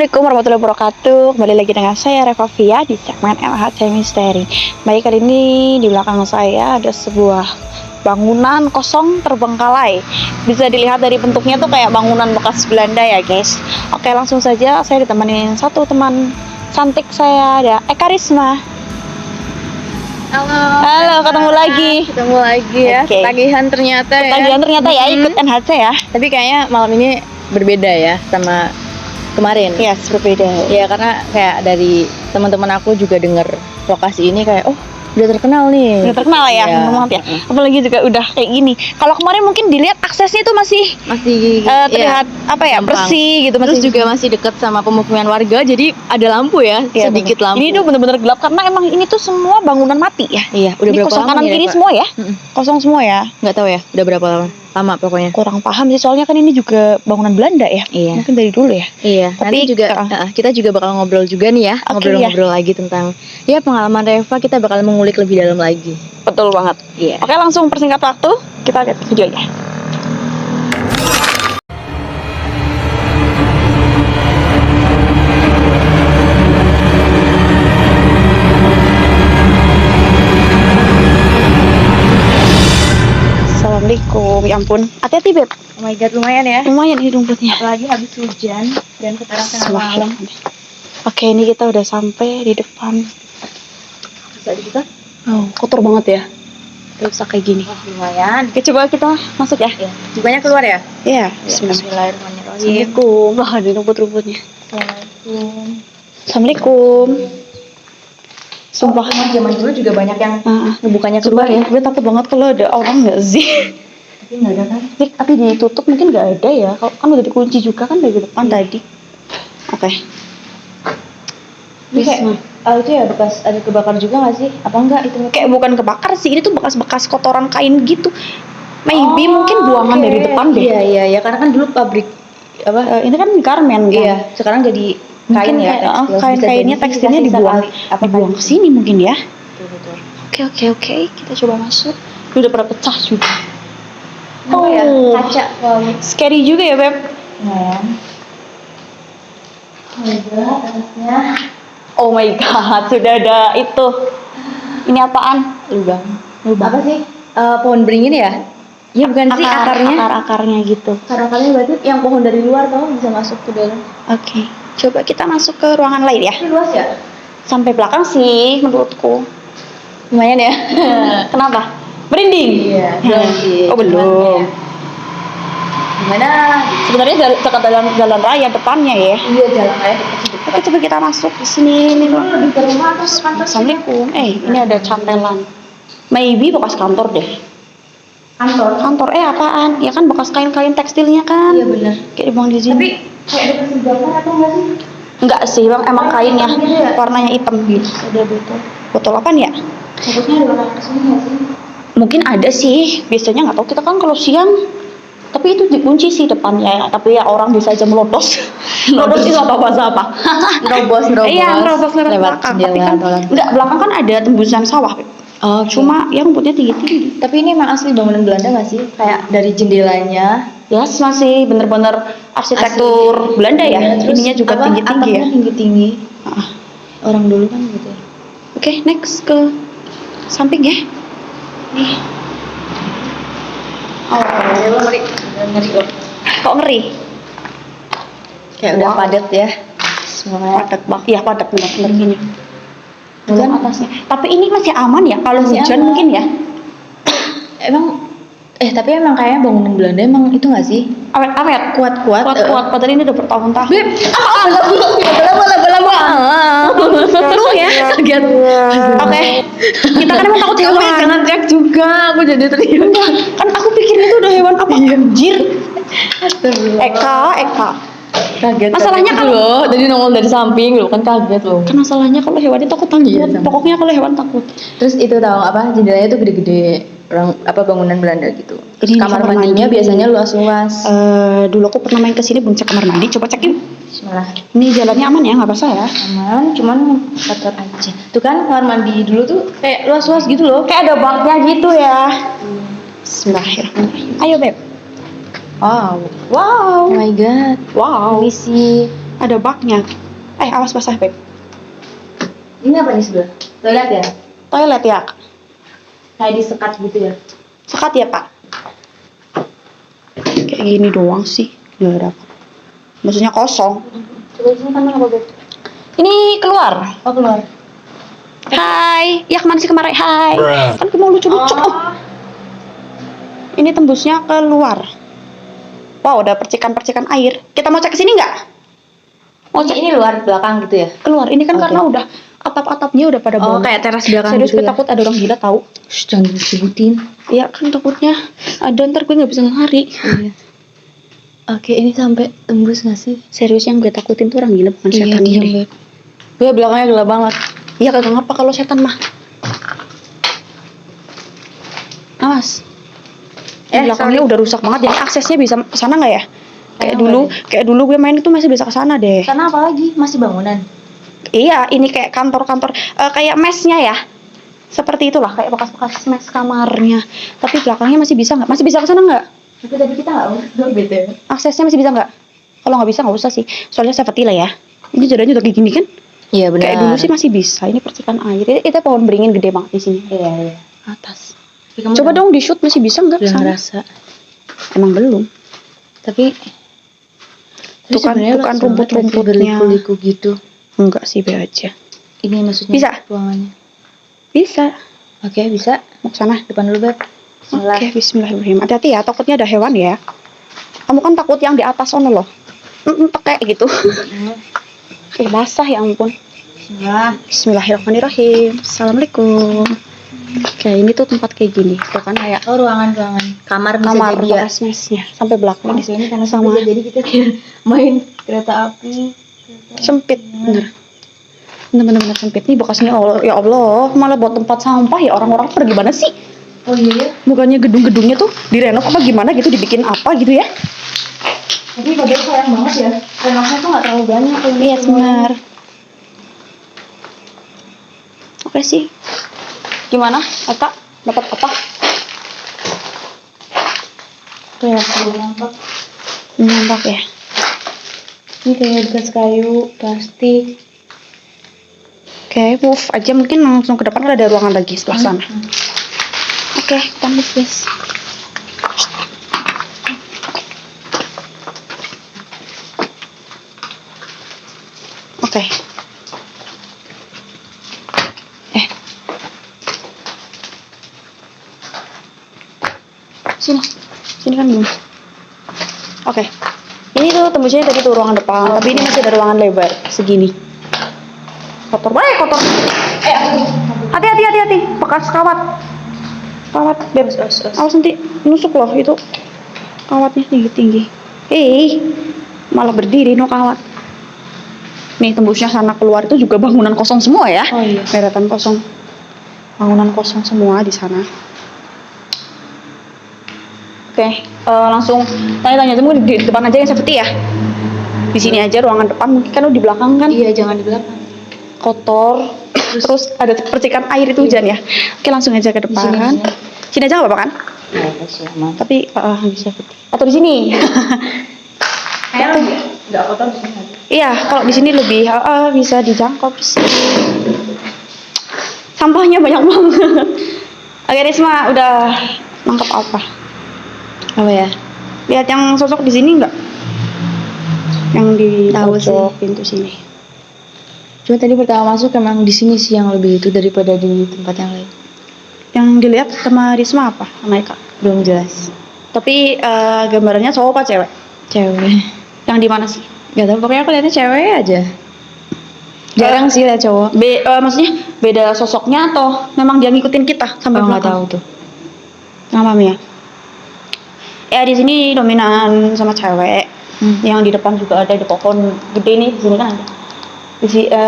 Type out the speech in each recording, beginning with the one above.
Assalamualaikum warahmatullahi wabarakatuh. Kembali lagi dengan saya Revavia di segmen MHC Misteri. Baik, kali ini di belakang saya ada sebuah bangunan kosong terbengkalai. Bisa dilihat dari bentuknya tuh kayak bangunan bekas Belanda ya guys. Oke, langsung saja saya ditemani satu teman cantik saya, ada Eka Risma. Halo, ketemu lagi. Ketemu lagi ya. Oke. Tagihan ternyata ya ikut NHC ya. Tapi kayaknya malam ini berbeda ya sama kemarin. Yes, berbeda. Ya karena kayak dari teman-teman aku juga dengar lokasi ini kayak udah terkenal nih. Udah terkenal ya, Iya. ngomong ya. Apalagi juga udah kayak gini. Kalau kemarin mungkin dilihat aksesnya itu masih Masih terlihat apa ya, gampang. bersih gitu. Terus juga masih dekat sama pemukiman warga, jadi ada lampu ya, Iya, sedikit bener. lampu. Ini tuh bener-bener gelap karena emang ini tuh semua bangunan mati ya. Iya, udah Ini berapa kosong lama kanan nih, kiri Pak? semua ya. Mm-mm. Kosong semua ya. Nggak tahu ya, udah berapa lama? Lama pokoknya. Kurang paham sih soalnya kan ini juga bangunan Belanda ya. Iya. Mungkin dari dulu ya. Iya, Tapi, nanti juga kita juga bakal ngobrol juga nih ya, Oke, ngobrol-ngobrol lagi tentang ya pengalaman Reva, kita bakal mengulik lebih dalam lagi. Betul banget. Iya. Oke, langsung persingkat waktu kita lihat videonya. Assalamualaikum. Ya ampun. Hati-hati, Beb. Oh my god, lumayan ya. Lumayan ini rumputnya. Apalagi habis hujan dan sekarang tengah malam. Oke, ini kita udah sampai di depan. Bisa kita? Oh, kotor banget ya. Rusak kayak gini. Lumayan. Oke, coba kita masuk ya. Ya. Jubahnya keluar ya? Iya. Bismillahirrahmanirrahim. Assalamualaikum. Wah, ada rumput-rumputnya. Assalamualaikum. Assalamualaikum. Sumpah. Zaman dulu juga banyak yang ngebukanya Coba keluar ya. gue takut banget kalau ada orang nggak sih. Tapi nggak ada kan? Tapi ditutup mungkin nggak ada ya. Kalau kan udah dikunci juga kan dari depan tadi. Oke. Ini kayak itu ya bekas ada kebakar juga nggak sih? Apa enggak itu? Kayak bukan kebakar sih, ini tuh bekas-bekas kotoran kain gitu. Maybe mungkin buangan oke. dari depan deh. Iya, karena kan dulu pabrik apa? Ini kan garmen kan. Iya, sekarang jadi kain Mungkin ya. kayak, tekstil. kain-kainnya Bisa jadi tekstilnya sisa-sisa dibuang, kali. Apa dibuang kali? ke sini mungkin ya. Betul. Oke, kita coba masuk. Ini udah pada pecah juga. Oh ya, Oh. kaca. Wow. Scary juga ya, Beb. Lumayan. Oh my god, atasnya Oh my god, sudah ada itu. Ini apaan? lubang. Lubang. Apa sih? Pohon beringin ya? Iya bukan sih akarnya. Akar-akarnya gitu. Akarnya berarti yang pohon dari luar tau bisa masuk ke dalam. Oke. Coba kita masuk ke ruangan lain ya. Ini luas ya? Sampai belakang sih menurutku. Lumayan ya. Kenapa? Merinding? Iya, belum sih. Oh, belum. Gimana? Sebenarnya dekat jalan raya depannya ya. Iya jalan raya dekat. Oke, coba kita masuk di sini. Ini Lebih ke rumah atau ke kantor? Assalamualaikum. Ini ada cantelan. Maybe bekas kantor deh. Kantor. Apaan? Ya kan bekas kain-kain tekstilnya kan. Iya benar. Kayak dibuang di sini. Tapi kayak ada persenjataan atau enggak sih? Enggak sih, Bang. Emang kainnya Gitu ya? warnanya hitam gitu. Ada botol. Botol apaan ya? Takutnya ada orang kesini nggak sih? Mungkin ada sih. Biasanya nggak tahu, kita kan kalau siang. Tapi itu dikunci sih depannya. Tapi ya orang bisa aja melodos. Melodos itu apa bahasa apa? Nerobos. Iya, nerobos lewat lewat belakang. jendela. Tapi kan enggak, belakang kan ada tembusan sawah. Oh, Cuma yang rumputnya tinggi-tinggi. tapi ini emang asli bangunan Belanda nggak sih? Kayak dari jendelanya. Ya, masih bener-bener arsitektur Belanda ya. Terus Ininya juga apa, tinggi-tinggi ya. atapnya tinggi-tinggi. Ah. Orang dulu kan gitu. Oke, next ke samping ya. Nih. Oh, Ngeri loh. kok ngeri? Kayak udah Wow. padat ya. Semuanya. Padat banget. Ya, padat bener-bener gini. Bukan Belum atasnya. Tapi ini masih aman ya kalau Masih hujan aman. mungkin ya. Tapi emang kayaknya bangunan Belanda emang itu nggak sih? Awet-awet. Kuat-kuat. Kuat-kuat. Padahal ini udah bertahun-tahun. Beb, Lu ya. Kaget. Oke. Kita kan emang takut hewan. Jangan teriak juga, aku jadi teriak. Kan aku pikir itu udah hewan apa? Anjir. Eka. Kaget. Masalahnya kaget loh, jadi nongol dari samping loh, kan kaget loh. Kan masalahnya kalau hewan itu aku takut. Iya, sama. Pokoknya kalau hewan takut. Terus itu tahu apa? Jendelanya tuh gede-gede, orang apa bangunan Belanda gitu. Terus Ini kamar kamar mandinya mandi. biasanya luas-luas. Dulu aku pernah main ke sini belum cek kamar mandi. Coba cek yuk. Bismillah. Ini jalannya aman ya, nggak basah ya? Aman, cuman kotor aja. Tuh kan kamar mandi dulu tuh kayak luas-luas gitu loh. Kayak ada baknya gitu ya. Bismillahirrahmanirrahim. Ayo, Beb. Wow. Wow. Oh my god. Wow. Ini sih Ada baknya. Awas basah, Beb. Ini apa nih sebelah? Toilet ya? Toilet ya? Kayak disekat gitu ya? Sekat ya, Pak? Kayak gini doang sih. Nggak ada apa. Maksudnya kosong. Coba sini kan apa, Beb? Ini keluar. Oh, keluar. Hai. Ya kemana sih kemarin? Hai. Kan mau lucu-lucu. Oh. Ini tembusnya keluar. Wow, ada percikan-percikan air. Kita mau cek ke sini nggak? Oh, ini luar belakang gitu ya? Keluar. Ini kan Oke. karena udah atap-atapnya udah pada Oh, bolong. kayak teras belakang Serius, gitu gue ya? takut ada orang gila tahu. Shh, jangan disebutin. Iya kan takutnya ada, ntar gue nggak bisa lari. Iya. Oke, ini sampai tembus nggak sih? Serius yang gue takutin tuh orang gila bukan setan diam, deh. Beb. Gue belakangnya gelap banget. Iya kagak ngapa kalau setan mah. Awas. Belakangnya udah rusak banget jadi aksesnya bisa ke sana nggak ya? Kayak dulu gue main itu masih bisa ke sana deh. Sana apa lagi? Masih bangunan. Iya, ini kayak kantor-kantor kayak mesnya ya. Seperti itulah kayak bekas-bekas mes kamarnya. Tapi belakangnya masih bisa nggak? Masih bisa ke sana nggak? Tapi tadi kita nggak beda. Aksesnya masih bisa nggak? Kalau nggak bisa nggak usah sih. Soalnya safety lah ya. Ini jadinya udah kayak gini kan? Iya benar. Kayak dulu sih masih bisa. Ini percikan air. Itu pohon beringin gede banget di sini. Iya, iya. Atas. Coba dong di shoot masih bisa nggak? Belum Sana? ngerasa. Emang belum. Tapi Tuh kan, sebenarnya bukan luas banget, rumput-rumputnya. masih berliku-liku gitu. Enggak sih, be aja. Ini maksudnya Bisa? ruangannya. Bisa. Oke, bisa. Mau ke sana? Depan dulu, Beb. Bismillah. Oke, bismillahirrahmanirrahim. Hati-hati ya, takutnya ada hewan ya. Kamu kan takut yang di atas sana loh. Kayak gitu. Oke, basah ya ampun. Bismillah. Bismillahirrahmanirrahim. Assalamualaikum. Oke, ini tuh tempat kayak gini. Tuh kan kayak Oh, ruangan-ruangan. Kamar bisa kamar jadi ya. bekas mesnya sampai belakang Di sini karena sama bisa jadi kita kayak main kereta api. sempit bener sempit nih bekasnya. Allah ya Allah, malah buat tempat sampah ya. Orang-orang pada gimana sih? Oh iya ya. Bukannya gedung-gedungnya tuh direnov apa gimana gitu, dibikin apa gitu ya? Tapi padahal sayang banget ya. Renovnya tuh nggak terlalu banyak. Iya benar. Oke sih. Gimana? Eka dapat apa? Tuh, nampak. Nampak ya. Ini kayak bekas kayu, plastik. Oke, move aja, mungkin langsung ke depan kan ada ruangan lagi sebelah sana. Oke, kita move guys. Oke. Sini kan belum. Oke. Ini tuh tembusnya tadi tuh ruangan depan, tapi ini masih ada ruangan lebar segini. Kotor, kotor. Hati. Bekas kawat. Kawat, Beb. Awas nanti nusuk loh itu. Kawatnya tinggi. Malah berdiri no kawat. Nih tembusnya sana keluar itu juga bangunan kosong semua ya. Oh iya. Deretan kosong. Bangunan kosong semua di sana. Oke, langsung tanya-tanya dulu di depan aja yang safety ya. Di sini aja ruangan depan, mungkin kan di belakang kan Iya, jangan di belakang. kotor. Terus ada percikan air itu hujan ya. Oke, langsung aja ke depan. Sini aja nggak apa-apa kan? Ya, sih, aman. Tapi bisa safety. Atau di sini? Kayaknya nggak kotor di sini. Iya, kalau di sini lebih bisa dijangkau sih. Sampahnya banyak banget. Oke, Risma udah nangkep apa? Apa ya? Lihat yang sosok di sini nggak? Yang di Tahu pojok sih. pintu sini. Cuma tadi pertama masuk emang di sini sih yang lebih itu daripada di tempat yang lain. Yang dilihat sama Risma apa? Sama Eka? Belum jelas. Tapi gambarannya cowok apa cewek? Cewek. Yang di mana sih? Gak tau, pokoknya aku lihatnya cewek aja. Jarang sih lihat cowok. Maksudnya beda sosoknya atau memang dia ngikutin kita sampai Aku nggak belakang? tahu tuh. Nggak paham ya? Ya di sini dominan sama cewek. Yang di depan juga ada di pohon gede nih, di sini kan ada.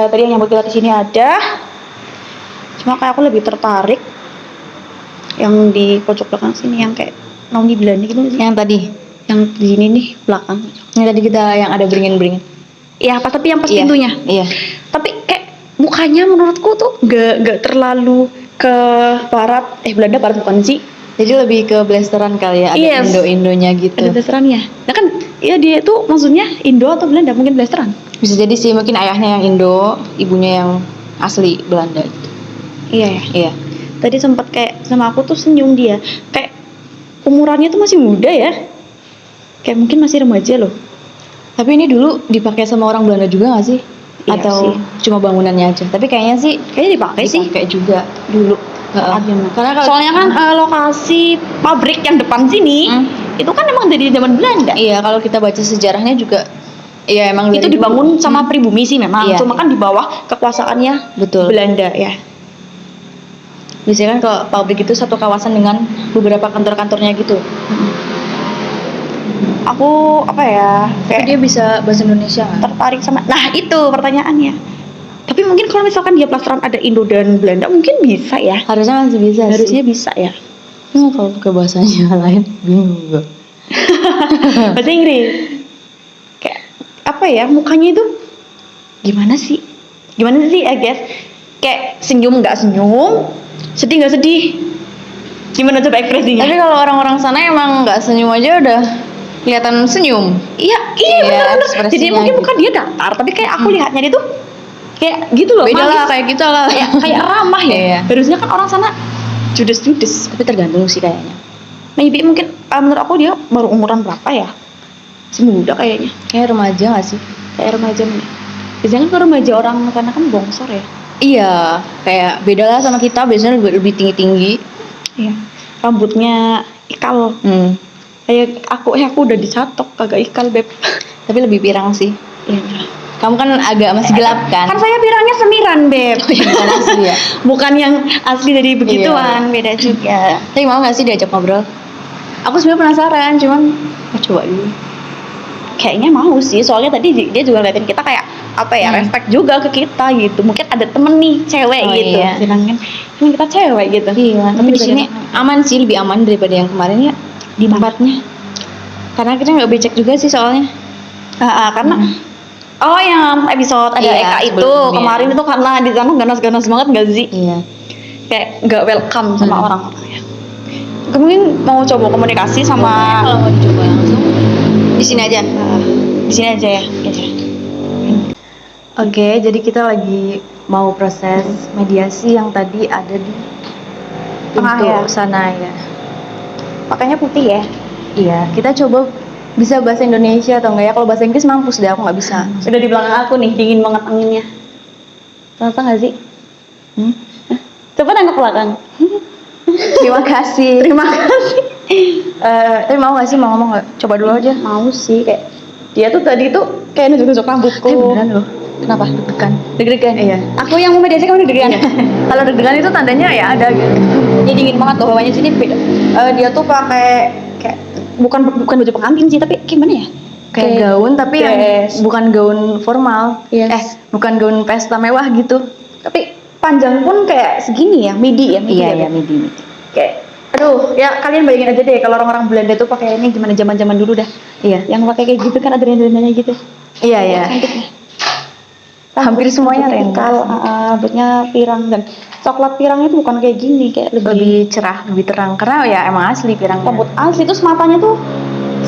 Tadi yang nyambut kita di sini ada. Cuma kayak aku lebih tertarik yang di pojok belakang sini yang kayak nauni Belanda gitu sih. Yang tadi. Yang di sini nih belakang. Yang tadi kita yang ada beringin-beringin. Iya, tapi yang pas Iya. pintunya. Iya. Tapi kayak mukanya menurutku tuh gak terlalu ke barat. Belanda barat bukan sih? Jadi lebih ke blasteran kali ya, ada Yes. Indo-Indonya gitu. Ada blasterannya. Nah kan, ya dia tuh maksudnya Indo atau Belanda mungkin blasteran. Bisa jadi sih, mungkin ayahnya yang Indo, ibunya yang asli Belanda gitu. Iya ya. Iya. Tadi sempat kayak sama aku tuh senyum dia. Kayak umurannya tuh masih muda ya. Kayak mungkin masih remaja loh. Tapi ini dulu dipakai sama orang Belanda juga nggak sih? Iya Atau sih. cuma bangunannya aja? Tapi kayaknya sih Kayaknya dipakai sih dipakai juga. dulu. Heeh. Karena kalau Soalnya kan lokasi pabrik yang depan sini itu kan emang dari zaman Belanda. iya, kalau kita baca sejarahnya juga iya emang Itu dari dibangun dulu. sama pribumi sih memang. Iya. Cuma kan di bawah kekuasaannya Betul. Belanda ya. Biasanya kan kalau pabrik itu satu kawasan dengan beberapa kantor-kantornya gitu. Aku apa ya? Tapi Kayak dia bisa bahasa Indonesia nggak? tertarik sama. Nah, itu pertanyaannya. Tapi mungkin kalau misalkan dia plasteran ada Indo dan Belanda mungkin bisa ya. Harusnya masih bisa Harusnya sih. bisa ya. Kalau pakai bahasanya lain bingung juga. Bahasa Inggris. Kayak apa ya? Mukanya itu gimana sih? Gimana sih, I guess? Kayak senyum nggak senyum, sedih nggak sedih. Gimana coba ekspresinya? Tapi kalau orang-orang sana emang nggak senyum aja udah kelihatan senyum. Iya, Iya, benar. ekspresinya Jadi mungkin gitu. bukan dia datar, tapi kayak aku lihatnya dia tuh kayak gitu loh. Beda lah manis. kayak gitu lah. Kayak ramah ya. Iya. Harusnya kan orang sana judes-judes. Tapi tergantung sih kayaknya. Maybe mungkin menurut aku dia baru umuran berapa ya? Semuda kayaknya. Kayak remaja nggak sih? Kayak remaja nih. Biasanya kan kalau remaja orang karena kan bongsor ya. Iya, kayak beda lah sama kita. Biasanya lebih tinggi-tinggi. Iya. Rambutnya ikal. Kayak aku udah dicatok kagak ikal, Beb. Tapi lebih pirang sih. Iya. Kamu kan agak masih gelap kan? Kan saya pirangnya semiran, Beb. Bukan asli ya. Bukan yang asli dari begituan, beda juga. Tapi mau nggak sih diajak ngobrol? Aku sebenarnya penasaran, cuman mau coba dulu. Kayaknya mau sih, soalnya tadi dia juga ngeliatin kita kayak apa ya, respect juga ke kita gitu. Mungkin ada temen nih cewek Oh, gitu. iya. Sedangkan kan kita cewek gitu. Iya, tapi di juga sini ada- aman sih, lebih aman daripada yang kemarin ya. Di mana? Tempatnya. Karena kita nggak becek juga sih soalnya. Karena oh yang episode ada Iya, Eka itu sebelumnya. kemarin itu karena di sana ganas-ganas banget gak sih? Iya. Kayak nggak welcome sama orang-orangnya. Mungkin mau coba komunikasi sama Kalau mau dicoba langsung di sini aja. di sini aja ya. Iya. Oke, jadi kita lagi mau proses mediasi yang tadi ada di Tengah pintu ya? sana ya. Pakainya putih ya. Iya, kita coba bisa bahasa Indonesia atau enggak ya? Kalau bahasa Inggris mampus deh, aku nggak bisa. Udah di belakang aku nih, dingin banget anginnya. Terasa nggak sih? Hmm? Coba nengok belakang. Terima kasih. Terima kasih. Tapi mau nggak sih, mau ngomong nggak? Coba dulu aja. Mau sih kayak dia tuh tadi tuh kayak nunjuk-nunjuk rambutku. Beneran loh. Kenapa? Deg-degan. Deg-degan. Iya. Aku yang mau mediasi kamu deg-degan. Kalau deg-degan itu tandanya ya ada gitu. Ini dingin banget loh bawahnya sini beda. Dia tuh pakai kayak bukan baju pengantin sih tapi gimana ya? Kayak gaun tapi yang dress. bukan gaun formal. Yes. Bukan gaun pesta mewah gitu. Tapi panjang pun kayak segini ya, midi ya, Iya, midi. Kayak aduh, ya kalian bayangin aja deh kalau orang-orang Belanda tuh pakai ini gimana zaman-zaman dulu dah. Iya. Yang pakai kayak gitu kan ada rendah-rendahnya gitu. Iya, iya. Cantik nih. Hampir semuanya Rambutnya rendah. ikal, rambutnya pirang dan coklat pirangnya tuh bukan kayak gini, kayak Lebih cerah, lebih terang karena ya emang asli pirangnya. rambut asli terus matanya tuh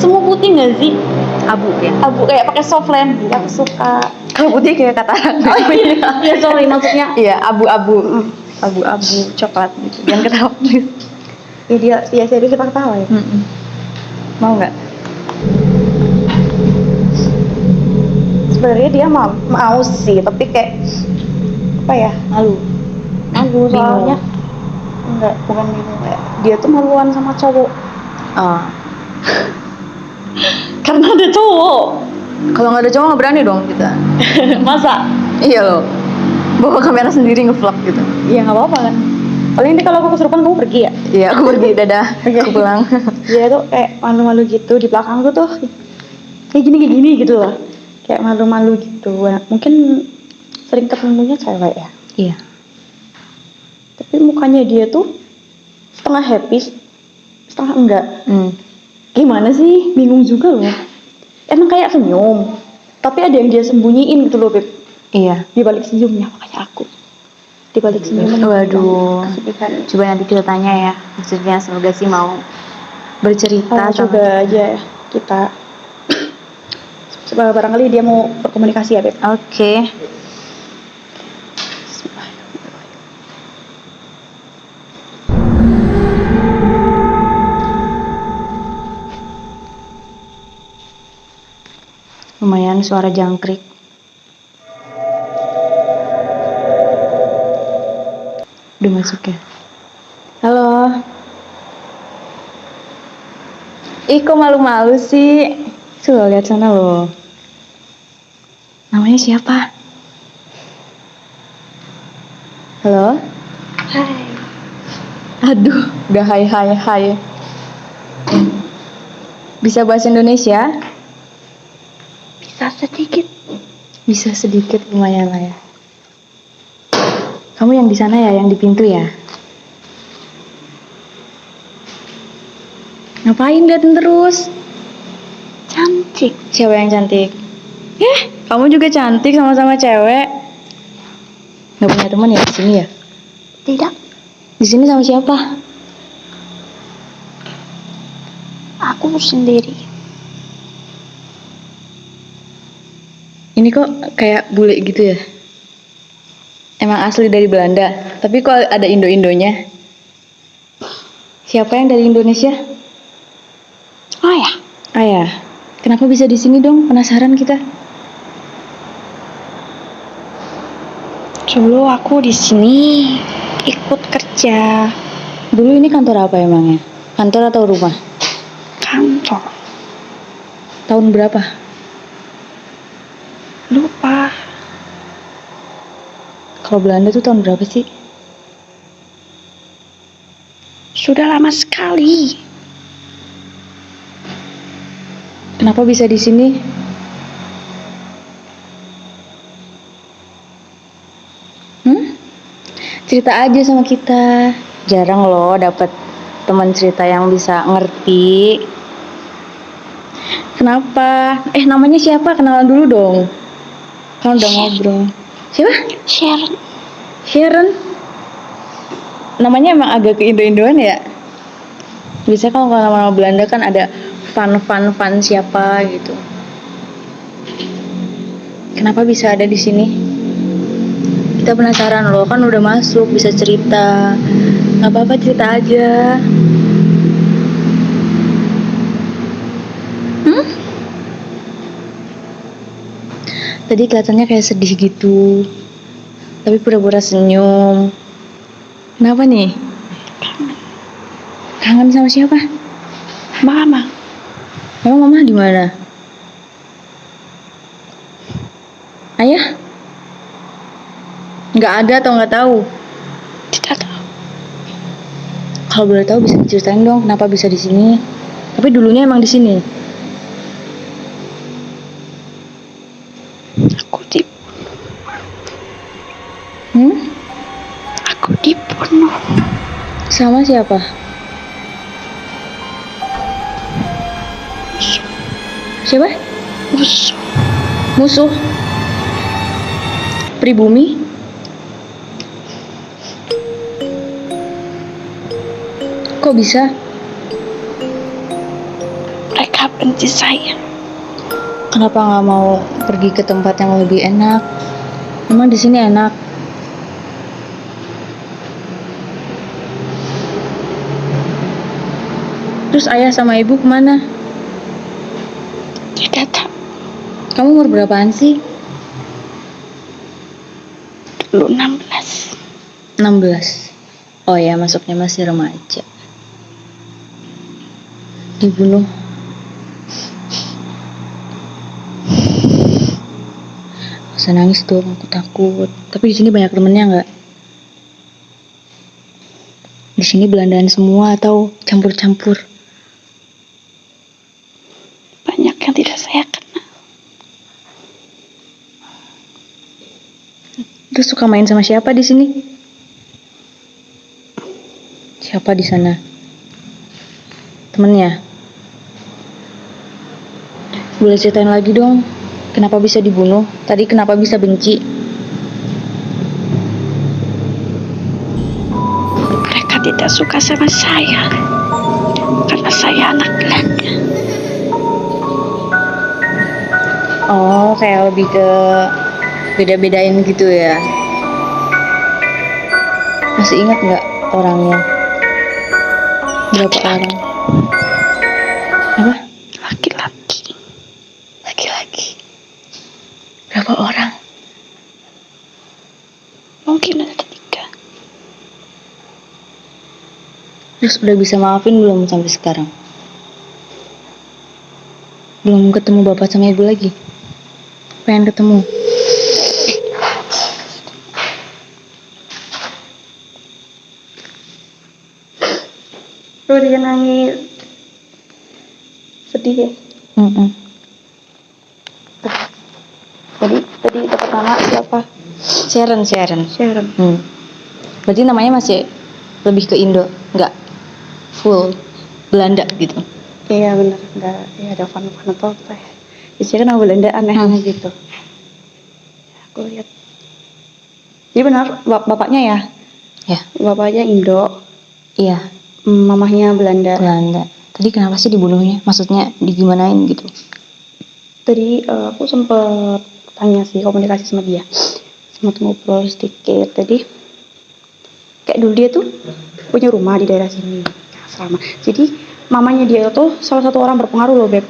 semua putih nggak sih? abu ya. Abu kayak pakai soft lens. Aku suka. Kalau putih kayak katarak. Oh iya, iya sorry maksudnya. Iya, abu-abu. Abu-abu coklat gitu. Jangan ketawa please. Ya dia serius kita ketawa ya. Mau nggak? Sebenarnya dia mau sih, tapi kayak apa ya? Malu. Malu soalnya. Enggak, bukan bingung kayak dia tuh maluan sama cowok. Oh. Karena ada cowok. Kalau nggak ada cowok nggak berani dong kita. Masa? Iya loh. Bawa kamera sendiri ngevlog gitu. Iya nggak apa-apa kan. Paling nanti kalau aku kesurupan kamu pergi ya. Iya, aku pergi dadah. Aku pulang. Dia tuh kayak malu-malu gitu di belakang tuh kayak gini gitu loh. Kayak malu-malu gitu. Nah, mungkin sering ketemunya cewek ya. Iya. Tapi mukanya dia tuh setengah happy, setengah enggak. Gimana sih? Bingung juga loh. Emang kayak senyum, tapi ada yang dia sembunyiin gitu loh, Beb. Iya. Di balik senyumnya, makanya aku. Di balik senyumnya. Waduh. Kesedihan. Coba nanti kita tanya ya. Maksudnya semoga sih mau bercerita. Coba aja kita barangkali dia mau berkomunikasi ya, Beb. Oke. Lumayan suara jangkrik. Udah masuk ya? Halo. Ih, kok malu-malu sih? Coba lihat sana loh. Namanya siapa? Halo? Hai. Aduh, udah hai. Bisa bahasa Indonesia? Bisa sedikit. Bisa sedikit, lumayan lah ya. Kamu yang di sana ya, yang di pintu ya? Ngapain liatin terus? Cantik. Cewek yang cantik. Kamu juga cantik sama-sama cewek. Gak punya teman ya di sini ya? Tidak. Di sini sama siapa? Aku sendiri. Ini kok kayak bule gitu ya? Emang asli dari Belanda, tapi kok ada Indo-Indonya? Siapa yang dari Indonesia? Oh ya. Ayah. Kenapa bisa di sini dong? Penasaran kita. Dulu aku di sini ikut kerja. Dulu ini kantor apa emangnya? Kantor atau rumah? Kantor. Tahun berapa? Lupa. Kalau Belanda tuh tahun berapa sih? Sudah lama sekali. Kenapa bisa di sini? Cerita aja sama kita. Jarang loh dapet teman cerita yang bisa ngerti. Kenapa? Namanya siapa? Kenalan dulu dong. Kan udah ngobrol. Siapa? Sharon. Sharon. Namanya emang agak ke Indo-Indoan ya? Biasanya kalau nama-nama Belanda kan ada fun siapa gitu. Kenapa bisa ada di sini? Kita penasaran loh, kan udah masuk, bisa cerita. Gak apa-apa, cerita aja. Tadi kelihatannya kayak sedih gitu, tapi pura-pura senyum. Kenapa nih? Kangen sama siapa? Mama. Emang mama di mana? Ayah? Nggak ada atau nggak tahu? Tidak tahu. Kalau boleh tahu bisa diceritain dong kenapa bisa di sini? Tapi dulunya emang di sini. Aku dibunuh. Aku dibunuh. Sama siapa? Siapa? Musuh. Musuh? Pribumi? Kok bisa? Mereka benci saya. Kenapa nggak mau pergi ke tempat yang lebih enak? Emang di sini enak? Terus ayah sama ibu kemana? Tidak tahu. Kamu umur berapaan sih? Dulu 16. 16. Oh ya, masuknya masih remaja. Dibunuh. Gak usah nangis dong, aku takut. Tapi di sini banyak temennya nggak? Di sini Belandaan semua atau campur-campur? Banyak yang tidak saya kenal. Terus suka main sama siapa di sini? Siapa di sana? Temennya? Boleh ceritain lagi dong, kenapa bisa dibunuh? Tadi kenapa bisa benci? Mereka tidak suka sama saya karena saya anak Belanda. Oh, kayak lebih ke beda-bedain gitu ya. Masih ingat nggak orangnya? Berapa orang? Apa? Laki-laki. Laki-laki. Berapa orang? Mungkin ada 3. Terus udah bisa maafin belum sampai sekarang? Belum ketemu bapak sama ibu lagi? Pengen ketemu? Terus dia nangis. Sedih ya. Mm-mm. Tadi dapat nama siapa? Sharon. Sharon. Berarti namanya masih lebih ke Indo, nggak full Belanda gitu. Iya benar, nggak ya ada fun atau apa ya. Isinya kan nama Belanda aneh gitu. Aku lihat. Jadi benar bapaknya ya. Ya, Bapaknya Indo, iya mamahnya Belanda. Belanda. Tadi kenapa sih dibunuhnya? Maksudnya digimanain gitu? Tadi aku sempet tanya sih komunikasi sama dia, sempat ngobrol sedikit. Tadi kayak dulu dia tuh punya rumah di daerah sini, asrama. Jadi mamanya dia tuh salah satu orang berpengaruh loh, Beb.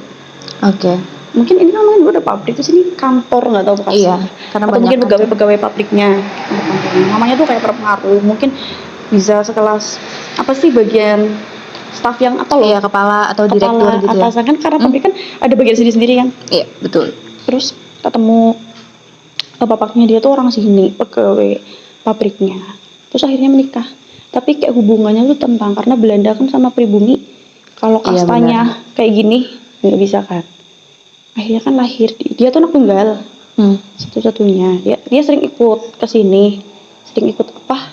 Oke. Mungkin ini namanya dulu ada pabrik, terus ini kantor nggak tahu bekas. Iya, karena Atau banyak mungkin kantor. pegawai-pegawai pabriknya. Kantornya. Mamanya tuh kayak berpengaruh, mungkin bisa sekelas apa sih bagian staff yang apa loh? Iya, kepala atau direktur Kepala gitu ya. atasan kan karena pabrik kan ada bagian sendiri-sendiri kan. Iya, betul. Terus ketemu bapaknya dia tuh orang sini, pegawai pabriknya. Terus akhirnya menikah. Tapi kayak hubungannya tuh tentang karena Belanda kan sama pribumi, kalau Iya, kastanya kayak gini nggak bisa kan. Akhirnya kan lahir dia tuh anak tunggal satu-satunya. Dia sering ikut ke sini, sering ikut apa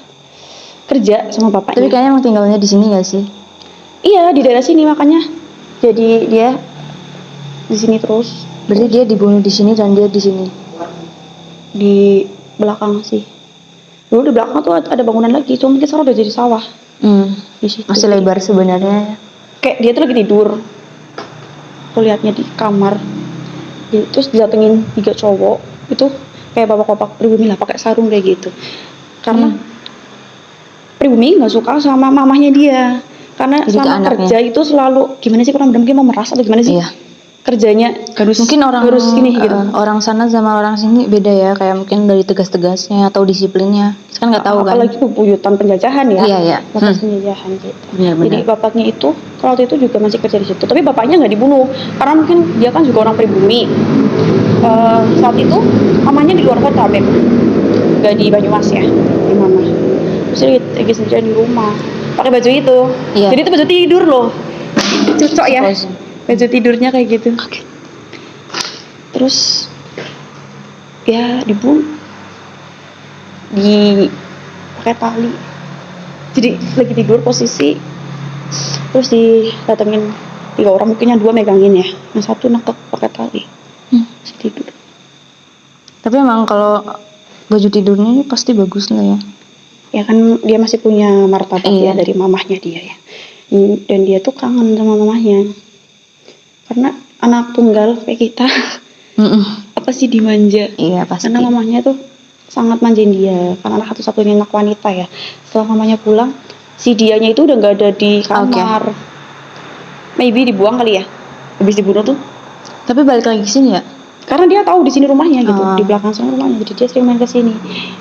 kerja sama Tapi bapaknya. kayaknya emang tinggalnya di sini nggak sih? Iya di daerah sini makanya. Jadi dia di sini terus Berarti dia dibunuh di sini dan dia di sini. di belakang sih. Dulu di belakang tuh ada bangunan lagi, cuma mungkin sekarang udah jadi sawah di situ. Masih lebar sebenarnya. Kayak dia tuh lagi tidur. Aku lihatnya di kamar. Terus didatengin 3 cowok itu kayak bapak-bapak pribumi lah pakai sarung kayak gitu. Karena pribumi nggak suka sama mamahnya dia. Karena Jadi ke selama anaknya. kerja itu selalu gimana sih kurang mungkin mau meras atau gimana sih? Iya. Kerjanya harus Mungkin orang harus ini gitu. orang sana sama orang sini beda ya, kayak mungkin dari tegas-tegasnya atau disiplinnya. Kan nggak tahu kan. Apalagi bebuyutan penjajahan ya. Iya, iya. Bekas penjajahan gitu. Benar-benar. Jadi bapaknya itu kalau waktu itu juga masih kerja di situ. Tapi bapaknya nggak dibunuh karena mungkin dia kan juga orang pribumi. Saat itu mamanya di luar kota, Beb. Nggak di Banyumas ya, di mana. Terus dia lagi sendirian di rumah. Pakai baju itu. Iya. Jadi itu baju tidur loh. Cocok ya. Terus. Baju tidurnya kayak gitu. Terus ya dibunuh di pakai tali. Jadi lagi tidur posisi terus didatengin 3 orang, mungkin yang 2 megangin ya, yang 1 nangkep pakai tali. Masih tidur. Tapi emang kalau baju tidurnya ini pasti bagus lah ya. Ya kan dia masih punya martabat Iya. ya dari mamahnya dia ya. Dan dia tuh kangen sama mamahnya. Karena anak tunggal kayak kita apa sih dimanja. Iya pasti. Karena mamahnya tuh sangat manjain dia. Karena anak satu-satunya anak wanita ya. Setelah mamanya pulang, si dianya itu udah nggak ada di kamar. Maybe dibuang kali ya. Habis dibunuh tuh. Tapi balik lagi ke sini ya. Karena dia tahu di sini rumahnya gitu, di belakang sana rumahnya. Jadi dia sering main ke sini.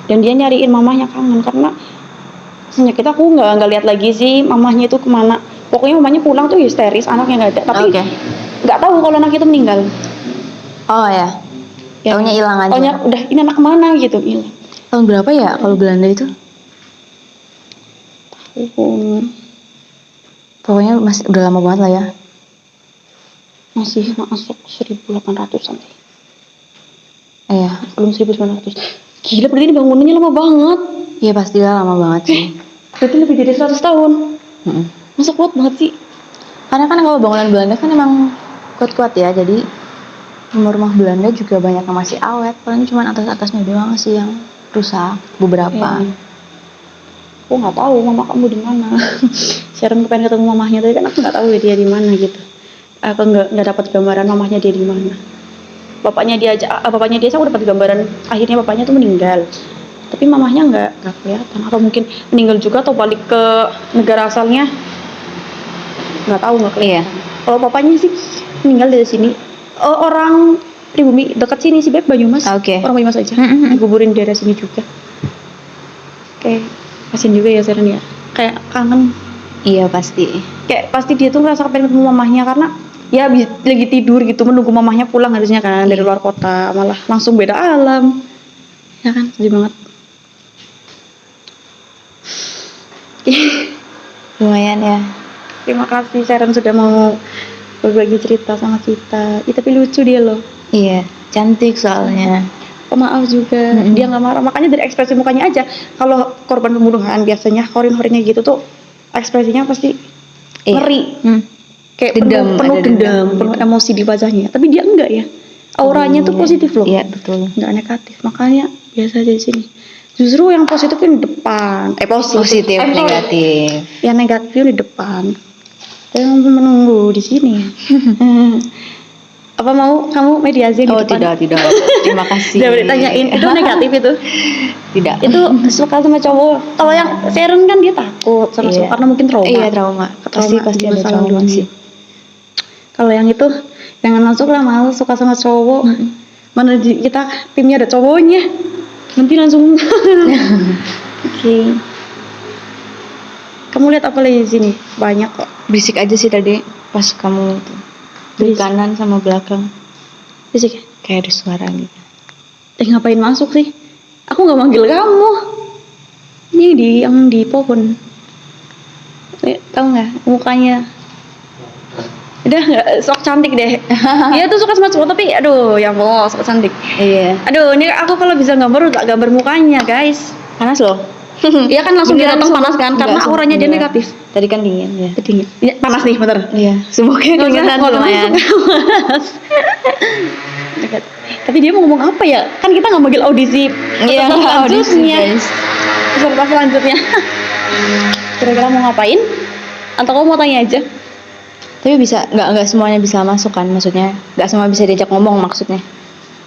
Dan dia nyariin mamahnya kangen karena sejak kita aku nggak lihat lagi sih mamahnya itu kemana. Pokoknya mamahnya pulang tuh histeris, anaknya nggak ada. Tapi nggak tahu kalau anak itu meninggal. Oh ya. Taunya hilang aja. Taunya udah ini anak kemana gitu hilang. Tahun berapa ya kalau Belanda itu? Pokoknya masih udah lama banget lah ya. Masih masuk 1800-an deh. Iya. Belum 1900. Gila berarti ini bangunannya lama banget. Iya pastilah lama banget sih. Berarti lebih dari 100 tahun. Masa kuat banget sih? Karena kan kalau bangunan Belanda kan emang kuat-kuat ya. Jadi rumah-rumah Belanda juga banyak yang masih awet. Paling cuma atas-atasnya doang sih yang rusak beberapa. Aku nggak tahu mama kamu di mana. Sharon pengen ketemu mamahnya tapi kan aku nggak tahu dia di mana gitu. Aku nggak dapat gambaran mamahnya dia di mana. bapaknya dia aja aku dapat gambaran akhirnya bapaknya tuh meninggal. Tapi mamahnya nggak kelihatan. Apa mungkin meninggal juga atau balik ke negara asalnya? Nggak tahu, nggak kelihatan. Kalau papanya sih meninggal dari sini. Orang pribumi dekat sini sih, Beb, Banyumas. Oke. Orang Banyumas aja. Dikuburin di daerah sini juga. Kayak kasian juga ya Seren ya. Kayak kangen. Iya pasti. Kayak pasti dia tuh ngerasa pengen ketemu mamahnya karena ya lagi tidur gitu menunggu mamahnya pulang harusnya kan dari luar kota, malah langsung beda alam. Ya kan, sedih banget. Lumayan ya. Terima kasih Sharon sudah mau berbagi cerita sama kita. Tapi lucu dia loh. Iya, cantik soalnya. Pemaaf juga. Dia nggak marah. Makanya dari ekspresi mukanya aja. Kalau korban pembunuhan biasanya horin-horinnya gitu tuh ekspresinya pasti ngeri. Kayak penuh dendam, penuh emosi di wajahnya. Tapi dia enggak ya. Auranya tuh positif loh. Iya, betul. Enggak negatif. Makanya biasa aja di sini. Justru yang positif di depan. Positif, negatif. Yang negatif di depan. Yang menunggu di sini. Apa mau kamu mediasi di depan? Oh tidak. Terima kasih. Jangan ditanyain. Itu negatif itu. Tidak. Itu suka sama cowok. Kalau yang Sharon kan dia takut sama cowok karena mungkin trauma. Iya, trauma. Pasti ada trauma sih. Kalau yang itu jangan masuk lah, malu suka sama cowok. Mana kita timnya ada cowoknya. Nanti langsung. Oke. Kamu lihat apa lagi di sini? Banyak kok. Berisik aja sih tadi pas kamu tuh. Di kanan sama belakang. Berisik ya? Kayak ada suara gitu. Ngapain masuk sih? Aku nggak manggil kamu. Ini yang di pohon. Tahu nggak mukanya? Udah nggak, sok cantik deh. Dia tuh suka sama cowok tapi aduh ya Allah sok cantik. Iya. Aduh ini aku kalau bisa gambar udah gambar mukanya guys. Panas loh. Iya kan langsung dia datang panas kan karena auranya dia negatif. Tadi kan dingin ya. Dingin. Ya, panas nih bentar. Iya. Semoga keringetan lumayan. Tapi dia mau ngomong apa ya? Kan kita nggak manggil audisi. Iya, audisi guys. Peserta selanjutnya. Kira-kira mau ngapain? Atau kamu mau tanya aja? Tapi bisa nggak semuanya bisa masuk kan, maksudnya nggak semua bisa diajak ngomong maksudnya,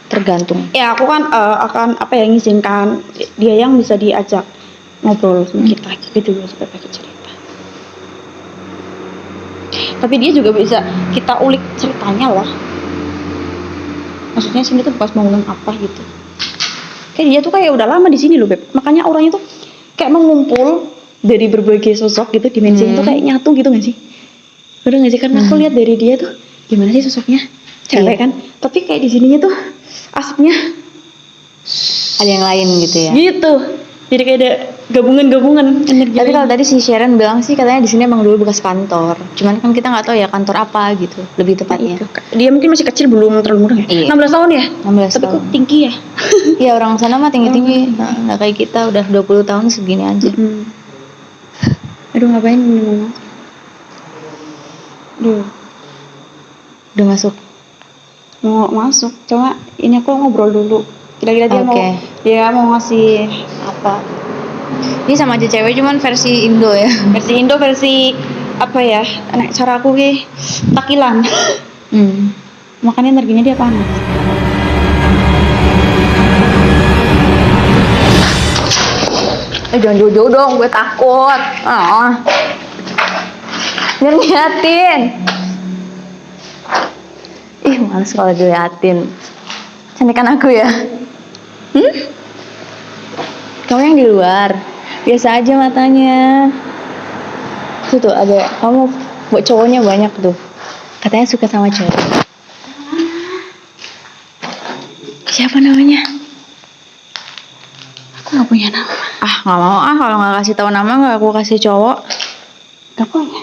tergantung. Ya aku kan akan apa ya ngizinkan dia yang bisa diajak ngobrol sama kita gitu ya supaya pakai cerita. Tapi dia juga bisa kita ulik ceritanya lah. Maksudnya sini tuh bekas bangunan apa gitu. Kayak dia tuh kayak udah lama di sini loh Beb. Makanya orangnya tuh kayak mengumpul dari berbagai sosok gitu, dimensi itu kayak nyatu gitu nggak sih? Udah nggak sih, karena aku lihat dari dia tuh gimana sih sosoknya cewek kan, tapi kayak di sininya tuh asapnya ada yang lain gitu ya. Gitu, jadi kayak ada gabungan energi. Tapi kalau tadi si Sharon bilang sih katanya di sini emang dulu bekas kantor, cuman kan kita nggak tahu ya kantor apa gitu lebih tepatnya. Dia mungkin masih kecil, belum terlalu muda ya. Iya. 16 tahun ya. 16 tapi tahun. kok tinggi ya. Iya orang sana mah tinggi. Nggak kayak kita udah 20 tahun segini aja. Aduh ngapain ini mama? Udah masuk. Mau masuk, cuma ini aku ngobrol dulu. Kira-kira dia mau ngasih apa? Ini sama aja cewek cuman versi Indo ya. Versi Indo, versi apa ya? Nek cara aku takilan. Makanya energinya dia panas. Jangan jauh-jauh dong, gue takut. Ngeliatin. Ih, males kalau diliatin. Cantikan aku ya. Kamu yang di luar. Biasa aja matanya. Tuh ada kamu buat cowoknya banyak tuh. Katanya suka sama cowok. Siapa namanya? Aku nggak punya nama. Nggak mau kalau nggak kasih tahu nama nggak aku kasih cowok. Nggak punya.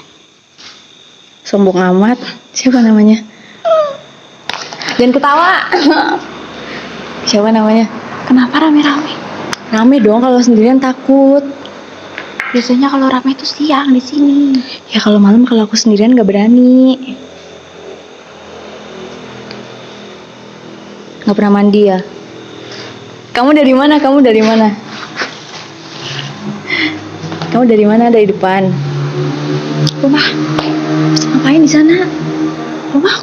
Sombong amat. Siapa namanya? Dan ketawa. Siapa namanya? Kenapa rame-rame? Rame dong, kalau sendirian takut. Biasanya kalau rame itu siang di sini. Ya kalau malam kalau aku sendirian nggak berani. Nggak pernah mandi ya? Kamu dari mana? Kamu dari mana? Kamu dari mana? Dari depan. Rumah. Ngapain di sana? Rumah.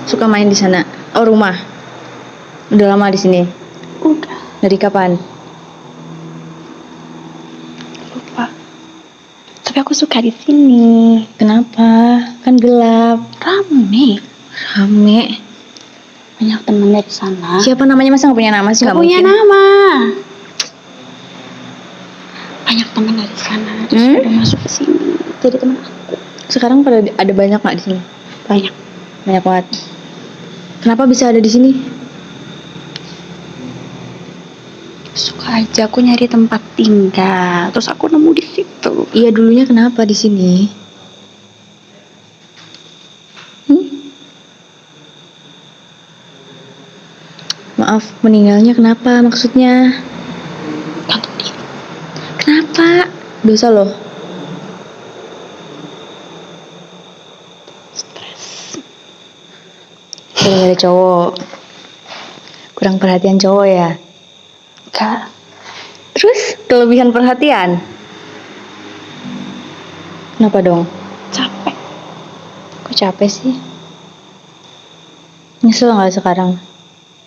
Suka main di sana. Oh, rumah. Udah lama di sini? Udah, Dari kapan? lupa. Tapi aku suka di sini. Kenapa? Kan gelap. Rame. Rame. Banyak temen dari sana. Siapa namanya? Masa nggak punya nama sih? Gak Nggak punya mungkin. nama. Banyak temen dari sana. Terus pada masuk ke sini. Jadi temen aku. Sekarang pada ada banyak nggak di sini? Banyak. Banyak banget. Kenapa bisa ada di sini? Suka aja aku nyari tempat tinggal. Terus aku nemu di situ. Iya, dulunya kenapa di sini? Maaf, meninggalnya kenapa maksudnya? Gantung diri. Kenapa? Dosa loh. Stres. Kalau ada cowok. Kurang perhatian cowok ya? Gak. Terus kelebihan perhatian? Kenapa dong? Capek. Kok capek sih? Nyesel nggak sekarang?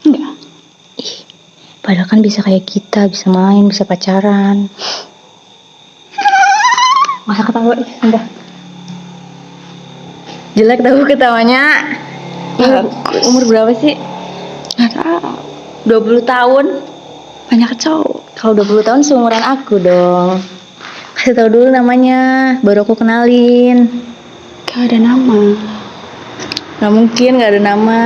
Enggak. Ih, padahal kan bisa kayak kita, bisa main, bisa pacaran. Masa ketawa? Udah. Jelek tahu ketawanya. Bagus. Umur berapa sih? Gak tau. 20 tahun? Banyak cowok. Kalau 20 tahun seumuran aku dong. Kasih tahu dulu namanya, baru aku kenalin. Gak ada nama. Gak mungkin gak ada nama.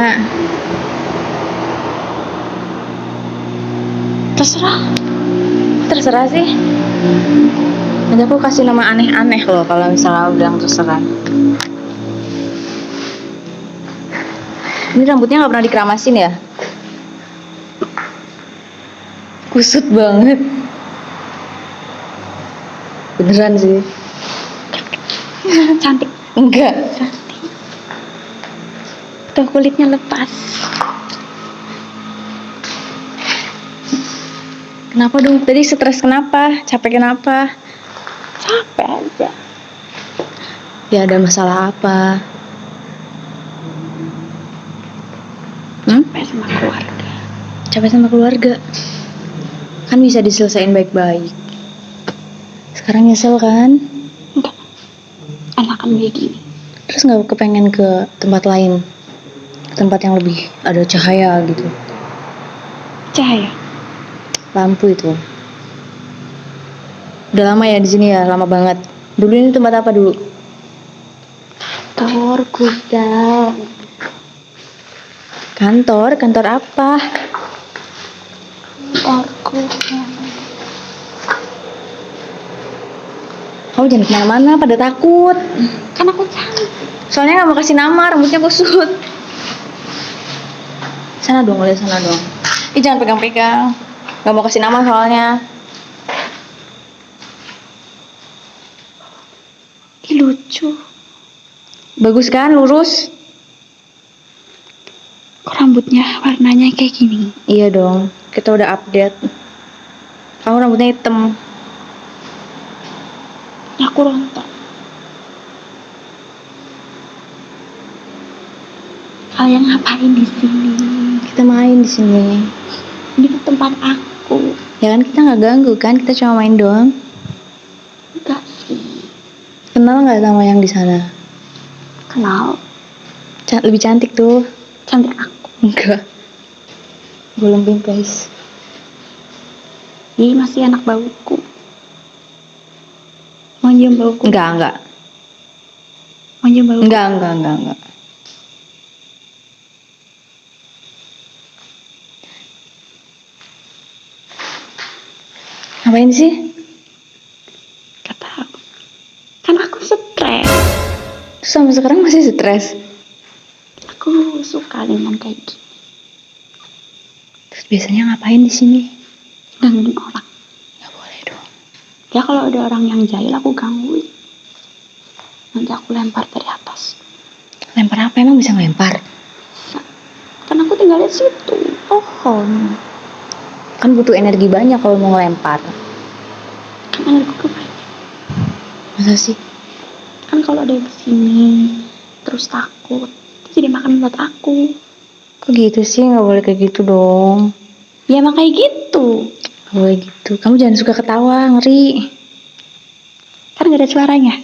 Terserah. Terserah sih. Nanti aku kasih nama aneh-aneh loh kalau misalnya bilang terserah. Ini rambutnya gak pernah dikeramasin ya? Kusut banget. Beneran sih. Cantik. Enggak. Cantik. Tuh kulitnya lepas. Kenapa dong? Tadi stres kenapa? Capek kenapa? Capek aja. Ya ada masalah apa? Capek sama keluarga. Capek sama keluarga. Kan bisa diselesain baik-baik. Sekarang nyesel kan? Enggak. Enakan kayak gini. Terus gak kepengen ke tempat lain? Tempat yang lebih ada cahaya gitu. Cahaya. Lampu itu. Udah lama ya di sini ya? Lama banget. Dulu ini tempat apa dulu? Kantor gudang. Kantor? Kantor apa? Kantor gudang. Kamu jangan kemana-mana, pada takut. Kan aku cantik. Soalnya gak mau kasih nama, rambutnya kusut. Sana dong, lihat sana dong. Ih, jangan pegang-pegang. Gak mau kasih nama soalnya. Ih, lucu. Bagus kan, lurus? Kok rambutnya warnanya kayak gini? Iya dong, kita udah update. Kamu rambutnya hitam. Aku rontok. Kalian ngapain di sini? Kita main di sini. Ini tempat aku. Ya kan kita nggak ganggu kan, kita cuma main doang. Enggak sih. Kenal nggak sama yang di sana? Kenal. Lebih cantik tuh. Cantik aku. Enggak. Belum guys. Ih, masih anak bauku. Mau nyium bauku? Enggak. Mau nyium bauku? Enggak. Ngapain sih? Gak tahu. Kan aku stres. Terus sampai sekarang masih stres. Aku suka dengan kayak gini. Terus biasanya ngapain di sini? Gangguin orang. Nggak boleh dong. Ya kalau ada orang yang jahil aku gangguin. Nanti aku lempar dari atas. Lempar apa? Emang bisa ngelempar? Kan aku tinggal di situ. Pohon. Kan butuh energi banyak kalau mau ngelempar. Kan energiku banyak. Masa sih? Kan kalau ada yang kesini terus takut, itu jadi makan buat aku. Kok gitu sih? Nggak boleh kayak gitu dong. Ya emang kayak gitu. Nggak boleh gitu. Kamu jangan suka ketawa, ngeri. Kan gak ada suaranya.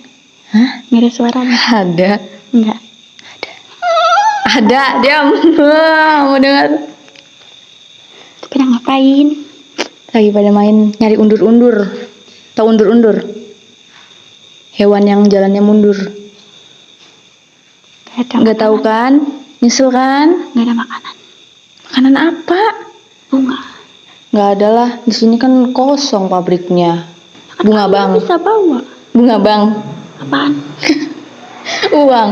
Hah? Gak ada suaranya. Ada. Enggak. Ada. Diam. Mau dengar? Pada ngapain? Lagi pada main nyari undur-undur. Tahu undur-undur? Hewan yang jalannya mundur. Nggak tahu kan? Nyesel kan? Gak ada makanan. Makanan apa? Bunga. Nggak ada lah. Di sini kan kosong pabriknya. Kan Bunga kamu bang. bisa bawa. Bunga bang. Apaan? Uang.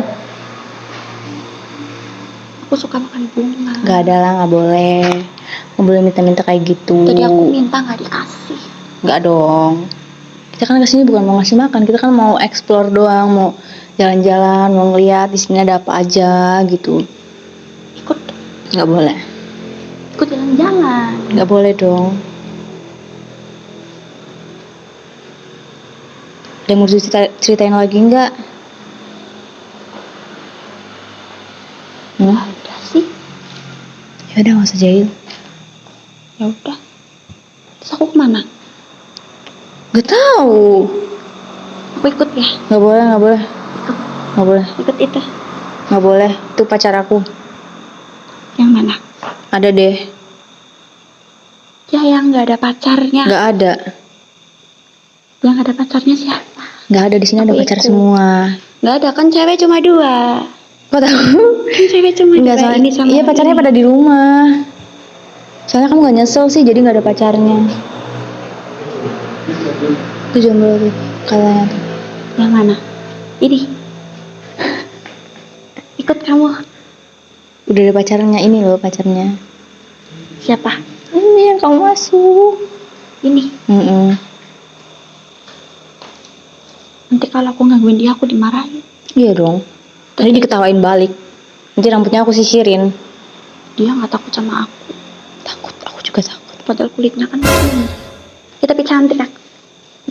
Aku suka makan bunga. Nggak ada lah, nggak boleh. Nggak boleh minta-minta kayak gitu. Jadi aku minta gak dikasih. Nggak dong. Kita kan kesini bukan mau ngasih makan. Kita kan mau explore doang. Mau jalan-jalan, mau ngeliat di sini ada apa aja gitu. Ikut. Nggak boleh. Ikut jalan-jalan. Nggak boleh dong. Ada yang mau ceritain lagi nggak? Gak ada sih. Ya udah, nggak usah jahil. Ya udah. Terus aku kemana? Gak tahu. Aku ikut ya. Nggak boleh, nggak boleh. Nggak boleh, Ikut itu. nggak boleh. Itu pacar aku. Yang mana? Ada deh. Ya yang gak ada pacarnya. Nggak ada. Yang ada pacarnya siapa? Nggak ada, di sini ada Aku pacar ikut. semua. Gak ada kan, cewek cuma 2. Kok tahu? Kan cewek cuma 2. Nggak, soalnya Ini sama iya pacarnya ini. pada di rumah. Soalnya kamu nggak nyesel sih, jadi nggak ada pacarnya. Itu jomblo tuh katanya tuh. Yang mana? Ini. Ikut kamu. Udah ada pacarnya, ini loh pacarnya. Siapa? Ini yang kamu masuk. Ini. Nanti kalau aku gangguin dia, aku dimarahin. Iya dong. Tadi diketawain balik. Nanti rambutnya aku sisirin. Dia gak takut sama aku. Takut, aku juga takut. Padahal kulitnya kan putih. Ya, tapi cantik aku.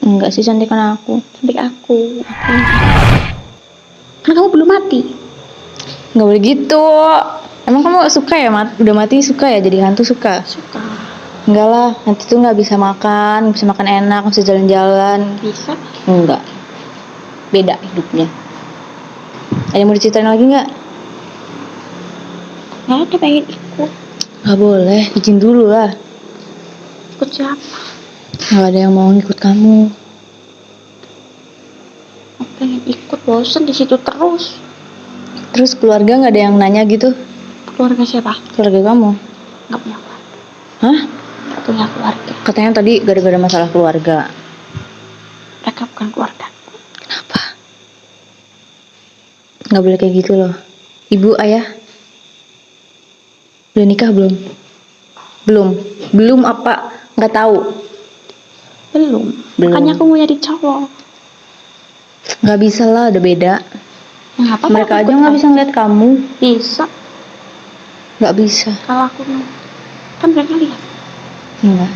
Enggak sih, cantikan aku. Cantik aku. Karena kamu belum mati. Nggak boleh gitu. Emang kamu suka ya, udah mati suka ya jadi hantu, suka? Suka. Enggak lah, nanti tuh nggak bisa makan enak, nggak bisa jalan-jalan. Bisa. Enggak. Beda hidupnya. Ada yang mau diceritain lagi nggak? Gak ada, pengen ikut. Nggak boleh, izin dulu lah. Ikut siapa? Nggak ada yang mau ngikut kamu. Aku pengen ikut, bosen di situ terus. Terus keluarga nggak ada yang nanya gitu? Keluarga siapa? Keluarga kamu? Gak punya keluarga. Hah? Gak punya keluarga. Katanya tadi gara-gara masalah keluarga. Mereka bukan keluarga. Kenapa? Nggak boleh kayak gitu loh. Ibu, ayah udah nikah belum? Belum apa? Nggak tahu. Belum. Belum. Makanya aku mau jadi cowok. Nggak bisa lah, udah beda. Yang apa? Mereka aja nggak bisa ngeliat kamu. Bisa. Nggak bisa. Kalau aku mau. Kan mereka lihat. Enggak.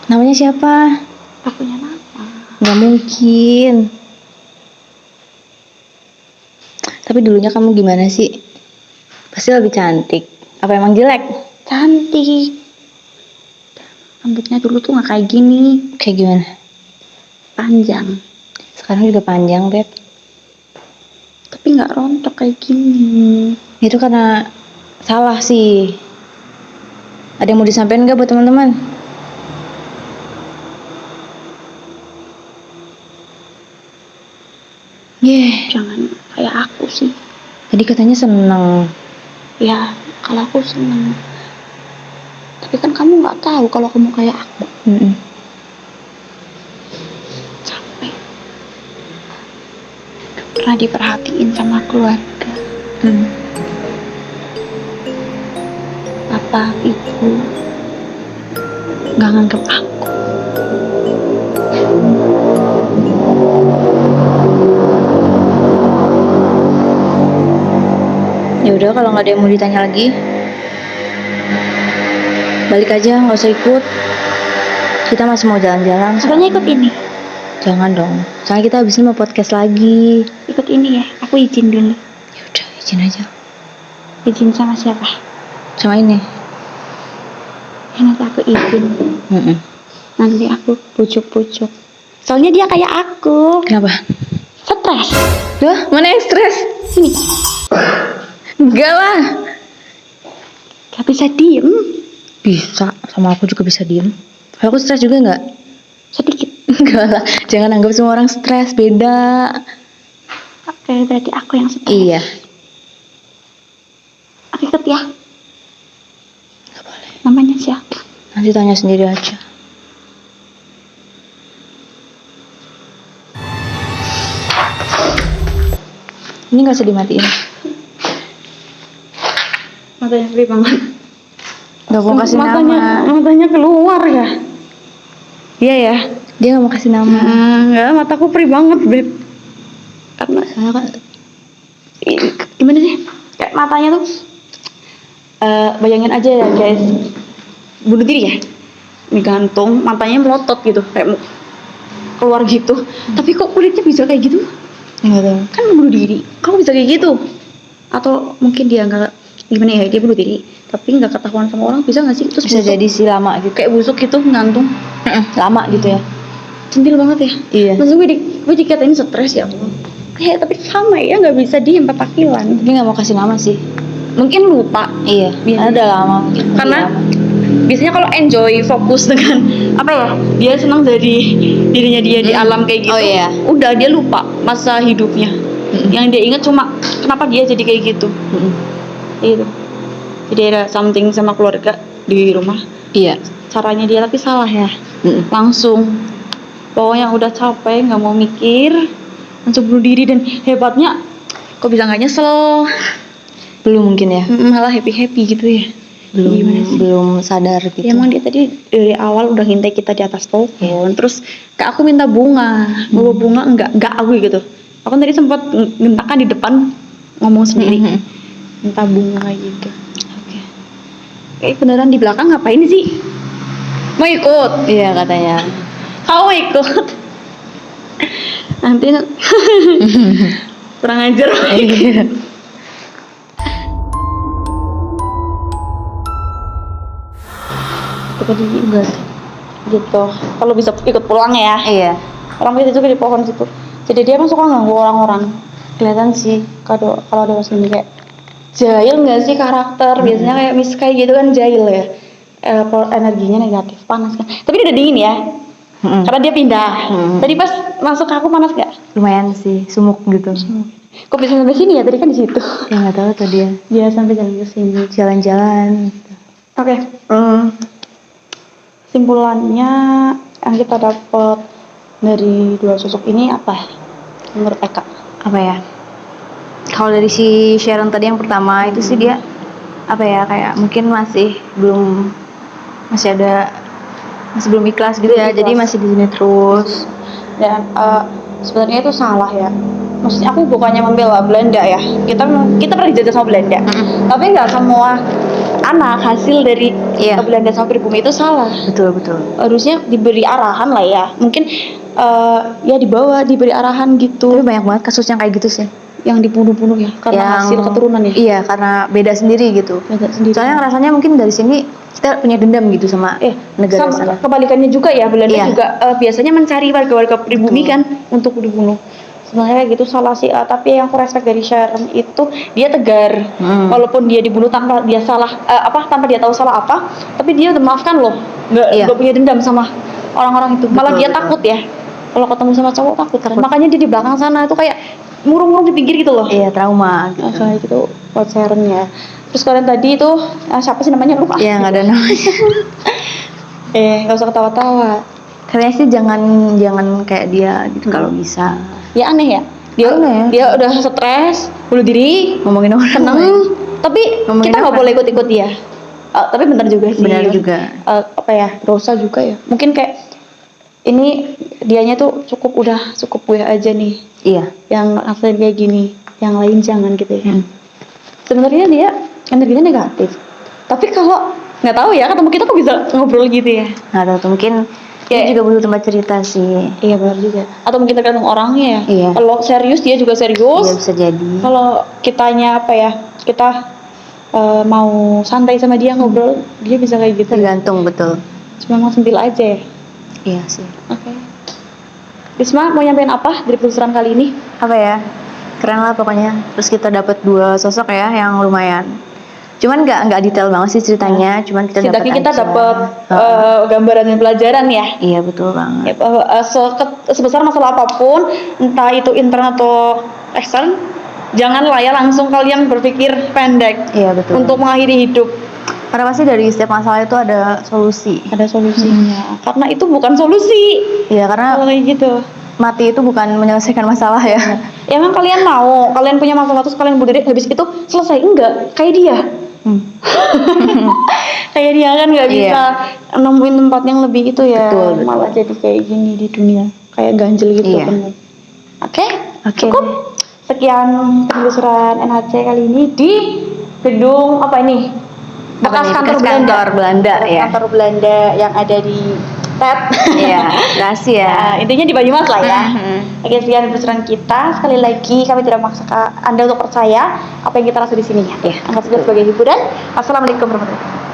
Namanya siapa? Gak punya nama. Nggak mungkin. Tapi dulunya kamu gimana sih? Pasti lebih cantik. Apa emang jelek? Cantik. Rambutnya dulu tuh gak kayak gini. Kayak gimana? Panjang. Sekarang juga panjang, Beb. Tapi gak rontok kayak gini. Itu karena salah sih. Ada yang mau disampaikan nggak buat teman-teman? Jangan kayak aku sih. Tadi katanya seneng. Ya, kalau aku seneng. Tapi kan kamu gak tahu kalau kamu kayak aku. Capek. Pernah diperhatiin sama keluarga. Bapak, ibu gak nganggep aku. Ya udah, kalau nggak ada yang mau ditanya lagi, balik aja, nggak usah ikut. Kita masih mau jalan-jalan. Katanya ikut ini. Jangan dong. Soalnya kita habis ini mau podcast lagi. Ikut ini ya. Aku izin dulu. Ya udah, izin aja. Izin sama siapa? Sama ini. Ya, nanti aku izin. Nanti aku pucuk-pucuk. Soalnya dia kayak aku. Kenapa? Stres. Loh, mana yang stres? Sini. Enggak lah. Gak bisa diem. Bisa, sama aku juga bisa diem. Aku stres juga nggak? Sedikit. Enggak lah, jangan anggap semua orang stres, beda. Oke, berarti aku yang stres. Iya. Aku ikut ya. Nggak boleh. Namanya siapa? Nanti tanya sendiri aja. Ini nggak usah dimatiin. Matanya gede banget. Nggak mau kasih nama. Matanya keluar ya. Iya ya. Dia nggak mau kasih nama. Enggak, mataku perih banget, Beb. Karena Soalnya kan gimana sih? Kayak matanya tuh bayangin aja ya, guys. Bunuh diri ya. Ini gantung, matanya melotot gitu, kayak mau keluar gitu. Tapi kok kulitnya bisa kayak gitu? nggak tahu. Kan bunuh diri. Kok bisa kayak gitu? Atau mungkin dia nggak gimana ya, dia bunuh diri tapi nggak ketahuan sama orang, bisa nggak sih? Terus Bisa busuk, jadi sih lama gitu. kayak busuk gitu ngantung. Lama gitu ya. Centil banget ya. Iya. Maksudnya gue dikatain stres ya Allah. Kayak tapi sama ya, nggak bisa diem petakilan. Dia nggak mau kasih nama sih. Mungkin lupa. Iya. Biasanya. Udah lama mungkin. Karena Lama. biasanya kalau enjoy fokus dengan apa ya, dia senang dari dirinya dia di alam kayak gitu. Oh, iya. Udah dia lupa masa hidupnya. Yang dia ingat cuma kenapa dia jadi kayak gitu. Itu. Jadi ada something sama keluarga di rumah. Iya. Caranya dia tapi salah ya. Langsung. Pokoknya udah capek, nggak mau mikir, langsung bunuh diri. Dan hebatnya, kok bisa nggak nyesel? Belum mungkin ya. Malah happy gitu ya. Gimana sih? Belum sadar gitu. Ya, emang dia tadi dari awal udah hintai kita di atas pohon. Terus kayak aku minta bunga, bawa bunga enggak aku gitu. Aku tadi sempat ngentakan di depan ngomong sendiri, minta bunga gitu. Oke. Kayak beneran di belakang ngapain sih? Mau ikut? Iya katanya. Kamu ikut? Nanti kurang ajar. Iya. Tadi enggak gitu. Kalau bisa ikut pulang ya. Iya. Orang itu juga di pohon situ. Jadi dia kan suka ganggu orang-orang. Kelihatan sih kalau ada sini kayak jahil nggak sih karakter. Biasanya kayak kayak gitu kan jahil ya. Kalau energinya negatif, panas kan. Tapi dia udah dingin ya. Karena dia pindah. Tadi pas masuk aku panas nggak? Lumayan sih, sumuk gitu. Kok bisa sampai sini ya? Tadi kan di situ. Ya nggak tahu tuh dia. Dia sampai jalan ke sini. Jalan-jalan. Oke. Simpulannya yang kita dapat dari dua sosok ini apa menurut Eka? Apa ya? Kalau dari si Sharon tadi yang pertama itu sih dia apa ya, kayak mungkin masih belum ikhlas gitu ya. Belum Jadi ikhlas. masih di sini terus. Dan sebenarnya itu salah ya. Maksudnya aku bukannya membela Belanda ya. Kita pernah dijajah sama Belanda. Tapi nggak semua anak hasil dari Iya. Belanda sama pribumi itu salah. Betul. Harusnya diberi arahan lah ya. Mungkin ya diberi arahan gitu. Tapi banyak banget kasus yang kayak gitu sih. Yang dibunuh-bunuh ya karena hasil keturunan ya. Iya, karena beda sendiri gitu. Beda sendiri. Soalnya rasanya mungkin dari sini kita punya dendam gitu sama negara sama sana. kebalikannya juga ya, Belanda Iya. juga biasanya mencari warga-warga pribumi kan untuk dibunuh. Sebenarnya gitu salah sih, tapi yang aku respect dari Sharon itu dia tegar. Walaupun dia dibunuh tanpa dia salah tanpa dia tahu salah apa, tapi dia udah maafkan loh. Nggak punya dendam sama orang-orang itu. Malah dia takut ya. Kalau ketemu sama cowok takut. Makanya dia di belakang sana itu kayak murung-murung di pinggir gitu loh. Iya, trauma gitu. Kayak gitu buat Sharon ya. Terus kalian tadi itu siapa sih namanya, lupa? Iya, nggak ada namanya. Nggak usah ketawa-tawa. Kayaknya sih jangan kayak dia gitu kalau bisa. Ya aneh ya. Aneh. Dia udah stres, bunuh diri, Ngomongin orang seneng, tapi Ngomongin kita nggak apa? boleh ikut-ikut dia. Tapi benar juga sih. Benar juga. Apa ya, dosa juga ya. Mungkin kayak ini dianya tuh cukup gue aja nih. Iya. Yang asli kayak gini, yang lain jangan gitu ya. Sebenarnya dia energinya negatif. Tapi kalau nggak tahu ya, ketemu kita kok bisa ngobrol gitu ya. Nggak tahu tuh, mungkin dia juga butuh tempat cerita sih. Iya benar juga. Atau mungkin tergantung orangnya ya. Iya. Kalau serius dia juga serius. Iya, bisa jadi. Kalau kitanya apa ya, kita mau santai sama dia ngobrol, dia bisa kayak gitu. Tergantung, betul. Cuma mau sentil aja ya. Iya sih. Oke. Risma mau nyampein apa dari penelusuran kali ini? Apa ya? Keren lah pokoknya. Terus kita dapat 2 sosok ya yang lumayan. Cuman nggak detail banget sih ceritanya. Cuman kita dapat Setidaknya kita aja. dapat gambaran dan pelajaran ya. Iya betul banget. Ya, bahwa sebesar masalah apapun, entah itu intern atau ekstern, janganlah ya langsung kalian berpikir pendek Iya betul. untuk mengakhiri hidup. Karena pasti dari setiap masalah itu ada solusi. Ada solusinya. Karena itu bukan solusi. Iya karena Kalau kayak gitu. mati itu bukan menyelesaikan masalah ya. Ya emang kalian mau, kalian punya masalah terus kalian bunuh diri, habis itu selesai? Enggak, kayak dia. Kayak dia kan nggak bisa nemuin tempat yang lebih itu ya. Betul. Malah jadi kayak gini di dunia, kayak ganjel gitu. Iya. Penuh. Oke, Oke. cukup. Sekian penelusuran NHC kali ini di gedung apa ini? Bekas kantor Belanda. Kantor Belanda Bekas ya. Kantor Belanda yang ada di TED. Iya, rahasia. Nah, intinya di Banyumas lah ya. Mhm. Oke, sekian penelusuran kita. Sekali lagi kami tidak memaksa Anda untuk percaya apa yang kita rasa di sini ya. Iya. Anggap saja sebagai hiburan. Assalamualaikum warahmatullahi wabarakatuh.